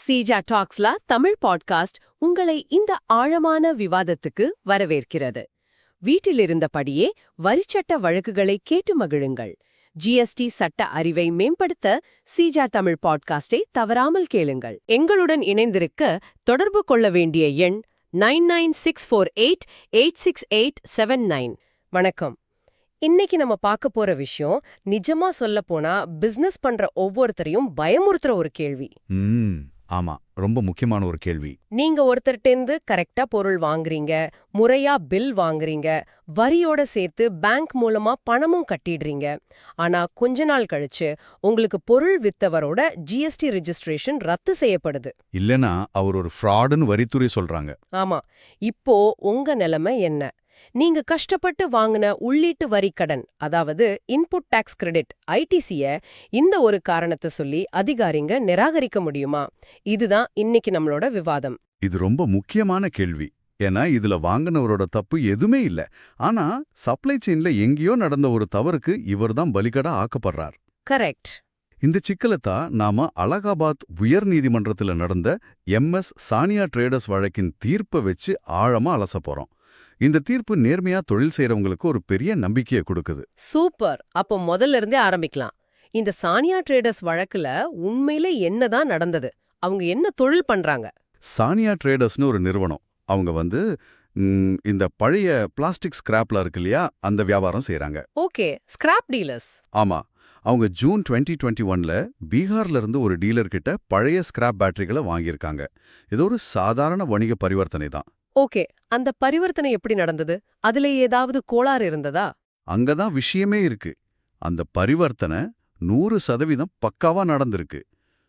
Seeja டாக்ஸ்ல Tamil podcast உங்களை இந்த ஆழமான விவாதத்துக்கு வரவேற்கிறது. வீட்டிலிருந்தபடியே வரிச்சட்ட வழக்குகளை கேட்டு மகிழுங்கள். ஜிஎஸ்டி சட்ட அறிவை மேம்படுத்த சீஜா தமிழ் பாட்காஸ்டை தவறாமல் கேளுங்கள். எங்களுடன் இணைந்திருக்க தொடர்பு கொள்ள வேண்டிய எண் 9964886879. வணக்கம். இன்னைக்கு நம்ம பார்க்க போற விஷயம் நிஜமா சொல்ல போனா பிசினஸ் பண்ற ஒவ்வொருத்தரையும் பயமுறுத்துற ஒரு கேள்வி. ஆமா, ரொம்ப முக்கியமான ஒரு கேள்வி. நீங்க ஒருத்தர்ட்டேந்து கரெக்டா பொருள் வாங்குறீங்க, முறையா பில் வாங்குறீங்க, வரியோட சேர்த்து பேங்க் மூலமா பணமும் கட்டிடுறீங்க. ஆனா கொஞ்ச நாள் கழிச்சு உங்களுக்கு பொருள் வித்தவரோட ஜிஎஸ்டி ரெஜிஸ்ட்ரேஷன் ரத்து செய்யப்படுது. இல்லனா அவர் ஒரு ஃப்ராடுன்னு வரித்துறை சொல்றாங்க. ஆமா, இப்போ உங்க நிலைமை என்ன? நீங்க கஷ்டப்பட்டு வாங்கின உள்ளீட்டு வரி கடன், அதாவது இன்புட் டாக்ஸ் கிரெடிட் ஐடிசிய இந்த ஒரு காரணத்தை சொல்லி அதிகாரிங்க நிராகரிக்க முடியுமா? இதுதான் இன்னைக்கு நம்மளோட விவாதம். இது ரொம்ப முக்கியமான கேள்வி. ஏன்னா இதுல வாங்கினவரோட தப்பு எதுவுமே இல்ல. ஆனா சப்ளை செயின்ல எங்கேயோ நடந்த ஒரு தவறுக்கு இவர்தான் பலிகடா ஆக்கப்படுறார். கரெக்ட். இந்த சிக்கலத்தான் நாம அலகாபாத் உயர் நீதிமன்றத்துல நடந்த MS சானியா ட்ரேடர்ஸ் வழக்கின் தீர்ப்பை வச்சு ஆழமா அலச போறோம். இந்த தீர்ப்பு நேர்மையா தொழில் செய்யறவங்களுக்கு ஒரு பெரிய நம்பிக்கையை கொடுக்குது. சூப்பர். அப்போ முதல்ல இருந்தே ஆரம்பிக்கலாம். இந்த சானியா ட்ரேடர்ஸ் வழக்குல உண்மையில என்னதான் நடந்தது? அவங்க என்ன தொழில் பண்றாங்க? சானியா ட்ரேடர்ஸ்னு ஒரு நிறுவனம். அவங்க இந்த பழைய பிளாஸ்டிக் ஸ்கிராப்ல இருக்கு இல்லையா, அந்த வியாபாரம் செய்யறாங்க. Okay, scrap dealers. ஆமா, அவங்க ஜூன் 2021ல பீகார்ல இருந்து ஒரு டீலர் கிட்ட பழைய ஸ்கிராப் பேட்டரிகளை வாங்கியிருக்காங்க. இது ஒரு சாதாரண வணிக பரிவர்த்தனை தான். ஓகே, அந்த பரிவர்த்தனை எப்படி நடந்தது? அதுல ஏதாவது கோளாறு இருந்ததா? அங்கதான் விஷயமே இருக்கு. அந்த பரிவர்த்தனை 100% பக்காவா நடந்திருக்கு.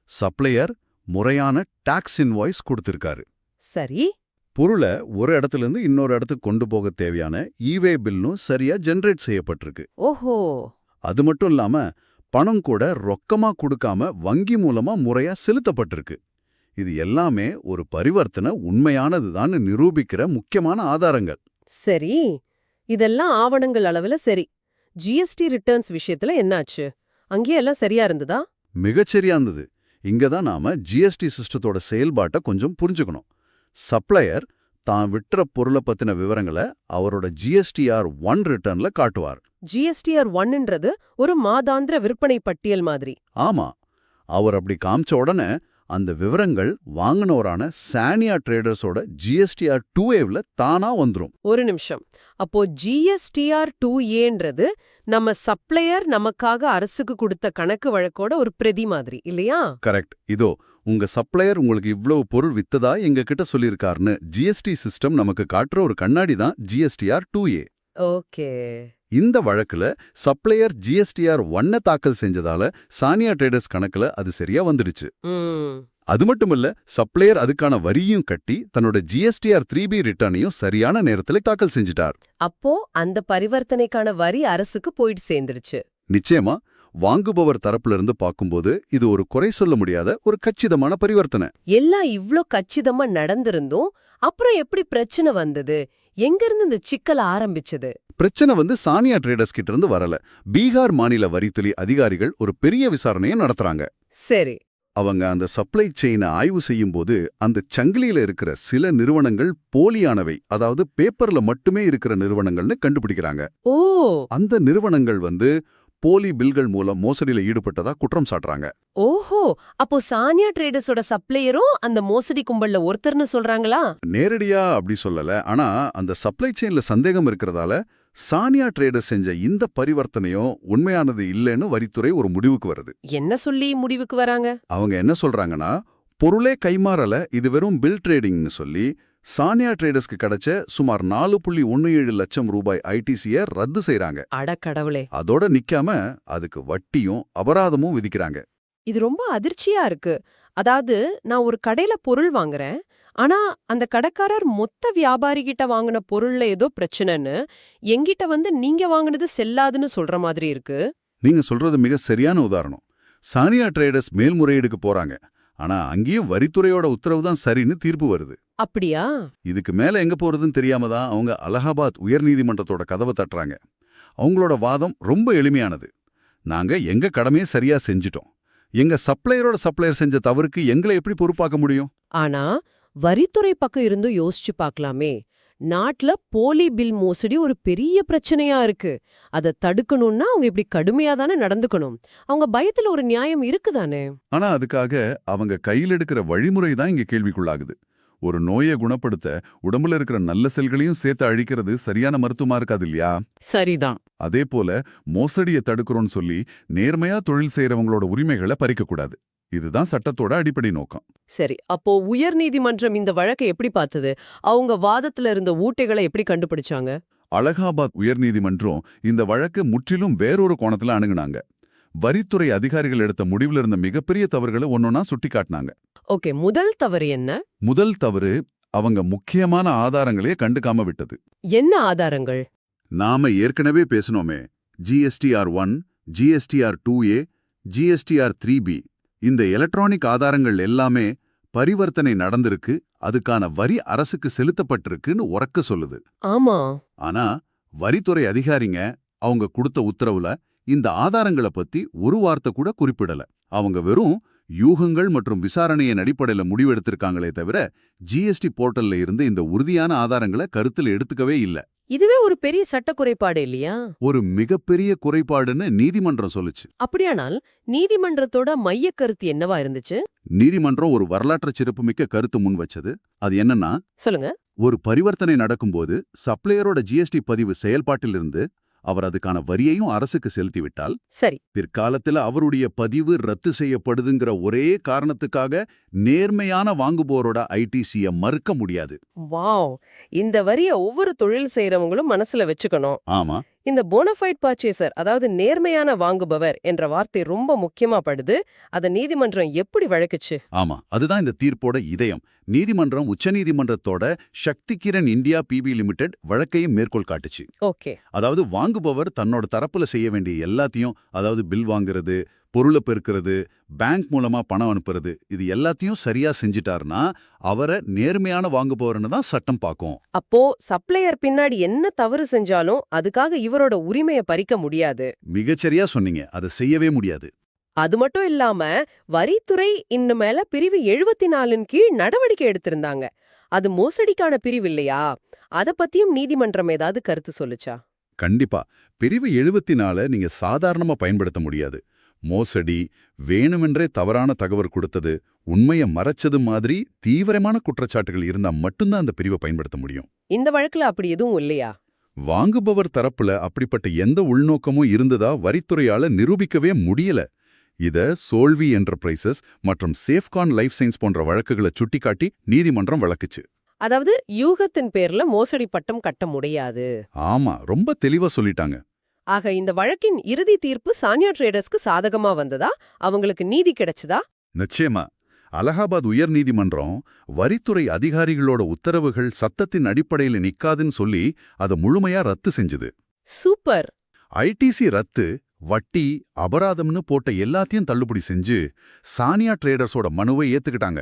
சப்ளையர் முறையான டாக்ஸ் இன்வாய்ஸ் கொடுத்திருக்காரு. சரி. பொருளை ஒரு இடத்துல இருந்து இன்னொரு இடத்துக்கு கொண்டு போக தேவையான ஈவே பில்லும் சரியா ஜெனரேட் செய்யப்பட்டிருக்கு. ஓஹோ. அது மட்டும் இல்லாம பணம் கூட ரொக்கமா கொடுக்காம வங்கி மூலமா முறையா செலுத்தப்பட்டிருக்கு. இது எல்லாமே ஒரு பரிவர்த்தனை உண்மையானதுதான் நிரூபிக்கிற முக்கியமான ஆதாரங்கள். சரி, இதெல்லாம் ஆவணங்கள் அளவுல சரி. ஜிஎஸ்டி ரிட்டர்ன்ஸ் விஷயத்துல என்னாச்சு? அங்கேயே எல்லாம் சரியா இருந்ததா? மிகச்சரியா இருந்தது. இங்கதான் நாம ஜிஎஸ்டி சிஸ்டத்தோட செயல்பாட்டை கொஞ்சம் புரிஞ்சுக்கணும். சப்ளையர் தான் விற்ற பொருளை பத்தின விவரங்களை அவரோட GSTR-1 ரிட்டர்ன்ல காட்டுவார். GSTR-1ன்றது ஒரு மாதாந்திர விற்பனை பட்டியல் மாதிரி. ஆமா, அவர் அப்படி காமிச்ச உடனே அந்த விவரங்கள் வாங்கினோரான சானியா ட்ரேடர்ஸோட GSTR-2Aல தானா வந்துரும். ஒரு நிமிஷம். அப்போ GSTR-2Aன்றது நம்ம சப்ளையர் நமக்காக அரசுக்கு கொடுத்த கணக்கு வழக்கோட ஒரு பிரதி மாதிரி இல்லையா? கரெக்ட். இதோ உங்க சப்ளையர் உங்களுக்கு இவ்வளவு பொருள் வித்ததா எங்க கிட்ட சொல்லியிருக்காருன்னு ஜிஎஸ்டி சிஸ்டம் நமக்கு காட்டுற ஒரு கண்ணாடி தான் GSTR-2A. ஓகே. இந்த வழக்குல சப்ளையர் GSTR-1 தாக்கல் செஞ்சதால சானியா ட்ரேடர்ஸ் கணக்குல அது சரியா வந்துடுச்சு. அது மட்டுமல்ல, சப்ளையர் அதுக்கான வரியும் கட்டி தன்னோட GSTR-3B ரிட்டர்னையும் சரியான நேரத்துல தாக்கல் செஞ்சிட்டார். அப்போ அந்த பரிவர்த்தனைக்கான வரி அரசுக்கு போயிட்டு சேர்ந்துருச்சு. நிச்சயமா, வாங்குபவர் தரப்புல இருந்து பார்க்கும்போது இது ஒரு குறை சொல்ல முடியாத ஒரு கச்சிதமான பரிவர்த்தனை. எல்லாம் இவ்ளோ கச்சிதமா நடந்திருந்தும் அப்புறம் எப்படி பிரச்சனை வந்தது? எங்கிருந்து இந்த சிக்கல் ஆரம்பிச்சது? பிரச்சனை சானியா ட்ரேடர்ஸ் கிட்ட இருந்து வரல. பீகார் மாநில வரித்துறை அதிகாரிகள் ஒரு பெரிய விசாரணையை நடத்துறாங்க. சரி. அவங்க அந்த சப்ளை செயினை ஆய்வு செய்யும் போது அந்த சங்கிலியில இருக்கிற சில நிறுவனங்கள் போலியானவை, அதாவது பேப்பர்ல மட்டுமே இருக்கிற நிறுவனங்கள்னு கண்டுபிடிக்கிறாங்க. ஓ. அந்த நிறுவனங்கள் போலி பில்கள் மூலம் மோசடியில ஈடுபட்டதா குற்றம் சாட்டுறாங்க. ஓஹோ, அப்போ சானியா ட்ரேடர்ஸோட சப்ளையரும் அந்த மோசடி கும்பல்ல ஒருத்தர்னு சொல்றாங்களா? நேரடியா அப்படி சொல்லல. ஆனா அந்த சப்ளை செயின்ல சந்தேகம் இருக்கிறதால சானியா ட்ரேடர்ஸ் செஞ்ச இந்த பரிவர்த்தனையும் உண்மையானது இல்லைன்னு வரித்துறை ஒரு முடிவுக்கு வருது. என்ன சொல்லி முடிவுக்கு வராங்க? அவங்க என்ன சொல்றாங்கன்னா, பொருளே கைமாறல, இது வெறும் பில் ட்ரேடிங்னு சொல்லி சானியா ட்ரேடர்ஸ்க்கு கிடைச்ச சுமார் 4.17 லட்சம் ரூபாய் ஐடிசியை ரத்து செய்றாங்க. அட கடவுளே. அதோட நிக்காம அதுக்கு வட்டியும் அபராதமும் விதிக்கிறாங்க. இது ரொம்ப அதிர்ச்சியா இருக்கு. அதாவது நான் ஒரு கடையில பொருள் வாங்குறேன், ஆனா அந்த கடைக்காரர் மொத்த வியாபாரி கிட்ட வாங்கின பொருள்ல ஏதோ பிரச்சனைன்னு எங்கிட்ட நீங்க வாங்கினது செல்லாதுன்னு சொல்ற மாதிரி இருக்கு. நீங்க சொல்றது மிக சரியான உதாரணம். சானியா ட்ரேடர்ஸ் மேல்முறையீடுக்கு போறாங்க. ஆனா அங்கேயும் வரித்துறையோட உத்தரவு தான் சரின்னு தீர்ப்பு வருது. அப்படியா? இதுக்கு மேல எங்க போறதுன்னு தெரியாம தான் அவங்க அலகாபாத் உயர்நீதிமன்றத்தோட கதவை தட்டுறாங்க. அவங்களோட வாதம் ரொம்ப எளிமையானது. நாங்க எங்க கடமையை சரியா செஞ்சிட்டோம். எங்க சப்ளையர் செஞ்ச தவறுக்கு எங்களை எப்படி பொறுப்பாக்க முடியும்? ஆனா வரித்துறை பக்கம் இருந்து யோசிச்சு பார்க்கலாமே. நாட்டுல போலி பில் மோசடி ஒரு பெரிய பிரச்சனையா இருக்கு. அத தடுக்கணும்னா அவங்க இப்படி கடுமையா தானே நடந்துக்கணும். அவங்க பயத்துல ஒரு நியாயம் இருக்குதானே. ஆனா அதுக்காக அவங்க கையில் எடுக்கிற வழிமுறை தான் இங்க கேள்விக்குள்ளாகுது. ஒரு நோயை குணப்படுத்த உடம்புல இருக்கிற நல்ல செல்களையும் சேர்த்து அழிக்கிறது சரியான மருத்துவமா இருக்காது இல்லையா? சரிதான். அதே போல மோசடியை தடுக்கிறோம்னு சொல்லி நேர்மையா தொழில் செய்யறவங்களோட உரிமைகளை பறிக்கக்கூடாது. இதுதான் சட்டத்தோட அடிப்படை நோக்கம். சரி, அப்போ உயர்நீதிமன்றம் இந்த வழக்கை எப்படி பார்த்தது? அவங்க வாதத்துல இருந்த ஊட்டைகளை எப்படி கண்டுபிடிச்சாங்க? அலகாபாத் உயர்நீதிமன்றம் இந்த வழக்கு முற்றிலும் வேறொரு கோணத்துல அணுகுனாங்க. வரித்துறை அதிகாரிகள் எடுத்த முடிவுல இருந்த மிகப்பெரிய தவறுகளை ஒன்னொன்னா சுட்டிக்காட்டினாங்க. ஓகே, முதல் தவறு என்ன? முதல் தவறு, அவங்க முக்கியமான ஆதாரங்களையே கண்டுக்காம விட்டது. என்ன ஆதாரங்கள்? நாம ஏற்கனவே பேசினோமே, GSTR 1, GSTR 2A, GSTR 3B. இந்த எலக்ட்ரானிக் ஆதாரங்கள் எல்லாமே பரிவர்த்தனை நடந்திருக்கு, அதுக்கான வரி அரசுக்கு செலுத்தப்பட்டிருக்குன்னு உரக்க சொல்லுது. ஆமா. ஆனா வரித்துறை அதிகாரிங்க அவங்க கொடுத்த உத்தரவுல இந்த ஆதாரங்களை பத்தி ஒரு வார்த்தை கூட குறிப்பிடல. அவங்க வெறும் யூகங்கள் மற்றும் விசாரணையின் அடிப்படையில முடிவெடுத்திருக்காங்களே தவிர ஜிஎஸ்டி போர்ட்டல்ல இருந்து இந்த உறுதியான ஆதாரங்களை கருத்துல எடுத்துக்கவே இல்ல. இதுவே ஒரு பெரிய சட்ட குறைபாடு இல்லையா? ஒரு மிகப்பெரிய குறைபாடுன்னு நீதிமன்றம் சொல்லுச்சு. அப்படியானால் நீதிமன்றத்தோட மைய கருத்து என்னவா இருந்துச்சு? நீதிமன்றம் ஒரு வரலாற்று சிறப்புமிக்க கருத்து முன் வச்சது. அது என்னன்னா, சொல்லுங்க. ஒரு பரிவர்த்தனை நடக்கும்போது சப்ளையரோட ஜிஎஸ்டி பதிவு செயல்பாட்டிலிருந்து அவர் அதுக்கான வரியையும் அரசுக்கு செலுத்திவிட்டால், சரி, பிற்காலத்துல அவருடைய பதிவு ரத்து செய்யப்படுதுங்கிற ஒரே காரணத்துக்காக நேர்மையான வாங்குபோரோட ஐடிசியை மறுக்க முடியாது. வாவ், இந்த வரிய ஒவ்வொரு தொழில் செய்யறவங்களும் மனசுல வச்சுக்கணும். ஆமா, இந்த போனஃபைட் பர்ச்சேசர், அதாவது நேர்மையான வாங்குபவர் என்ற வார்த்தை ரொம்ப முக்கியமா படுது. அத நீதிமன்றம் எப்படி வழக்குச்சு? ஆமா, அதுதான் இந்த தீர்ப்போட இதயம். நீதிமன்றம் உச்சநீதிமன்றத்தோட சக்தி கிரண் இந்தியா பிபி லிமிடெட் வழக்கையும் மேற்கோள் காட்டுச்சு. ஓகே. அதாவது வாங்குபவர் தன்னோட தரப்புல செய்ய வேண்டிய எல்லாத்தையும், அதாவது பில் வாங்குறது, பொருளை பெருக்கிறது, பேங்க் மூலமா பணம் அனுப்புறது, இது எல்லாத்தையும் சரியா செஞ்சிட்டாருன்னா அவரை நேர்மையான வாங்குபவர்னு தான் சட்டம் பார்க்கும். அப்போ சப்ளையர் பின்னாடி என்ன தவறு செஞ்சாலும் அதுக்காக இவரோட உரிமையை பறிக்க முடியாது. மிகச்சரியா சொன்னீங்க, அதை செய்யவே முடியாது. அது மட்டும் இல்லாம வரித்துறை இன்னும் மேல பிரிவு 74 கீழ் நடவடிக்கை எடுத்திருந்தாங்க. அது மோசடிக்கான பிரிவு இல்லையா? அத பத்தியும் நீதிமன்றம் ஏதாவது கருத்து சொல்லுச்சா? கண்டிப்பா. பிரிவு 74 நீங்க சாதாரணமா பயன்படுத்த முடியாது. மோசடி, வேணுமென்றே தவறான தகவல் கொடுத்தது, உண்மையை மறைச்சது மாதிரி தீவிரமான குற்றச்சாட்டுகள் இருந்தா மட்டும்தான் அந்த பிரிவை பயன்படுத்த முடியும். இந்த வழக்குல அப்படி எதுவும் இல்லையா? வாங்குபவர் தரப்புல அப்படிப்பட்ட எந்த உள்நோக்கமும் இருந்ததா வரித்துறையால நிரூபிக்கவே முடியல. இத சோல்வி என்டர்பிரைசஸ் மற்றும் சேஃப்கான் லைஃப் சயின்ஸ் போன்ற வழக்குகளை சுட்டிக்காட்டி நீதிமன்றம் வழக்குச்சு. அதாவது யூகத்தின் பேர்ல மோசடி பட்டம் கட்ட முடியாது. ஆமா, ரொம்ப தெளிவா சொல்லிட்டாங்க. ஆக இந்த வழக்கின் இறுதி தீர்ப்பு சானியா ட்ரேடர்ஸ்க்கு சாதகமா வந்ததா? அவங்களுக்கு நீதி கிடைச்சதா? நிச்சயமா. அலகாபாத் உயர் நீதிமன்றம் வரித்துறை அதிகாரிகளோட உத்தரவுகள் சட்டத்தின் அடிப்படையில் நிக்காதுன்னு சொல்லி அதை முழுமையா ரத்து செஞ்சுது. சூப்பர். ஐடிசி ரத்து, வட்டி, அபராதம்னு போட்ட எல்லாத்தையும் தள்ளுபடி செஞ்சு சானியா ட்ரேடர்ஸோட மனுவை ஏத்துக்கிட்டாங்க.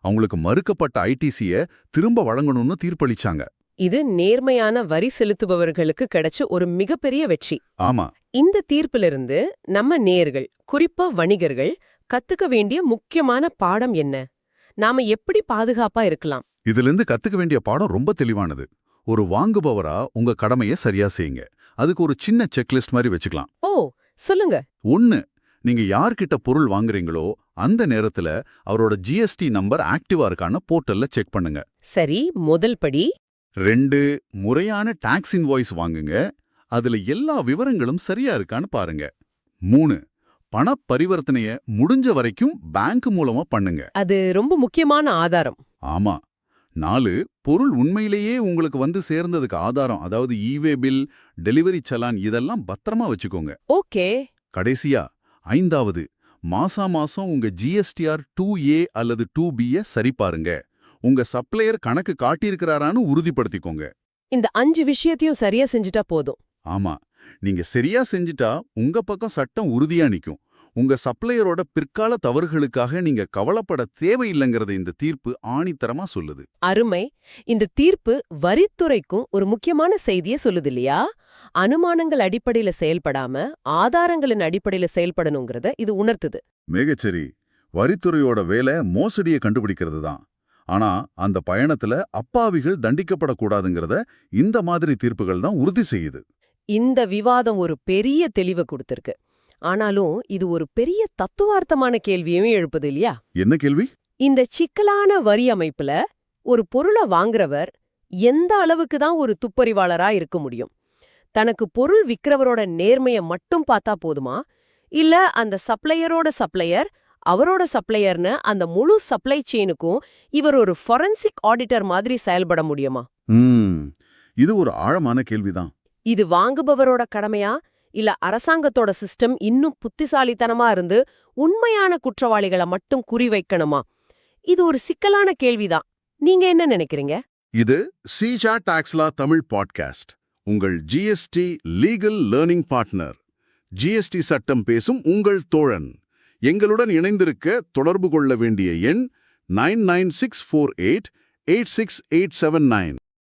அவங்களுக்கு மறுக்கப்பட்ட ஐடிசிய திரும்ப வழங்கணும்னு தீர்ப்பளிச்சாங்க. இது நேர்மையான வரி செலுத்துபவர்களுக்கு கிடைச்ச ஒரு மிகப்பெரிய வெற்றி. ஆமா. இந்த தீர்ப்பிலிருந்து நம்ம நேயர்கள், குறிப்பா வணிகர்கள் கத்துக்க வேண்டிய முக்கியமான பாடம் என்ன? நாம எப்படி பாதுகாப்பா இருக்கலாம்? இதிலிருந்து கத்துக்க வேண்டிய பாடம் ரொம்ப தெளிவானது. ஒரு வாங்குபவரா உங்க கடமையை சரியா செய்யுங்க. அதுக்கு ஒரு சின்ன செக்லிஸ்ட் மாதிரி வச்சுக்கலாம். ஓ, சொல்லுங்க. 1, நீங்க யார்கிட்ட பொருள் வாங்குறீங்களோ அந்த நேரத்துல அவரோட ஜிஎஸ்டி நம்பர் ஆக்டிவா இருக்கான்னு போர்ட்டல்ல செக் பண்ணுங்க. சரி, முதல் படி. 2, முறையான டாக்ஸ் இன்வாய்ஸ் வாங்குங்க. அதுல எல்லா விவரங்களும் சரியா இருக்கான்னு பாருங்க. 3, பண பரிவர்த்தனைய முடிஞ்ச வரைக்கும் பேங்க் மூலமா பண்ணுங்க. அது ரொம்ப முக்கியமான ஆதாரம். ஆமா. 4, பொருள் உண்மையிலேயே உங்களுக்கு வந்து சேர்ந்ததுக்கு ஆதாரம், அதாவது ஈவே பில், டெலிவரி சலான் இதெல்லாம் பத்திரமா வச்சுக்கோங்க. ஓகே. கடைசியா 5வது, மாசம் உங்க ஜிஎஸ்டிஆர் 2A அல்லது 2Bய சரி பாருங்க. உங்க சப்ளையர் கணக்கு காட்டியிருக்கிறாரான்னு உறுதிப்படுத்திக்கோங்க. இந்த 5 விஷயத்தையும் சரியா செஞ்சுட்டா போதும். ஆமா, நீங்க சரியா செஞ்சுட்டா உங்க பக்கம் சட்டம் உறுதியா நிக்கும். உங்க சப்ளையரோட பிற்கால தவறுகளுக்காக நீங்க கவலைப்பட தேவையில்லைங்கிறத இந்த தீர்ப்பு ஆணித்தரமா சொல்லுது. அருமை. இந்த தீர்ப்பு வரித்துறைக்கும் ஒரு முக்கியமான செய்தியை சொல்லுது இல்லையா? அனுமானங்கள் அடிப்படையில செயல்படாம ஆதாரங்களின் அடிப்படையில செயல்படணுங்கிறத இது உணர்த்துது. மிகச்சரி. வரித்துறையோட வேலை மோசடியை கண்டுபிடிக்கிறது தான். ஆனா அந்த பயணத்துல அப்பாவிகள் தண்டிக்கப்படக்கூடாதுங்கிறத இந்த மாதிரி தீர்ப்புகள் தான் உறுதி செய்யுது. இந்த விவாதம் ஒரு பெரிய தெளிவை கொடுத்திருக்கு. ஆனாலும் இது ஒரு பெரிய தத்துவார்த்தமான கேள்வியும் எழுப்புது இல்லையா? என்ன கேள்வி? இந்த சிக்கலான வரி அமைப்புல ஒரு பொருளை வாங்குறவர் எந்த அளவுக்கு தான் ஒரு துப்பறிவாளரா இருக்க முடியும்? தனக்கு பொருள் விக்கிறவரோட நேர்மைய மட்டும் பார்த்தா போதுமா? இல்ல அந்த சப்ளையரோட சப்ளையர் அவரோட சப்ளையர்னு அந்த முழு சப்ளை செயினுக்கும் இவர் ஒரு ஃபொரன்சிக் ஆடிட்டர் மாதிரி செயல்பட முடியுமா? இது ஒரு ஆழமான கேள்விதான். இது வாங்குபவரோட கடமையா? இல்ல அரசாங்கத்தோட சிஸ்டம் இன்னும் புத்திசாலித்தனமா இருந்து உண்மையான குற்றவாளிகளை மட்டும் குறிவைக்கணுமா? இது ஒரு சிக்கலான கேள்விதான். நீங்க என்ன நினைக்கிறீங்க? இது சிஜா டாக்ஸ்லா தமிழ் பாட்காஸ்ட். உங்கள் GST legal learning partner. GST சட்டம் பேசும் உங்கள் தோழன். எங்களுடன் இணைந்திருக்க தொடர்பு கொள்ள வேண்டிய எண் 9964886879.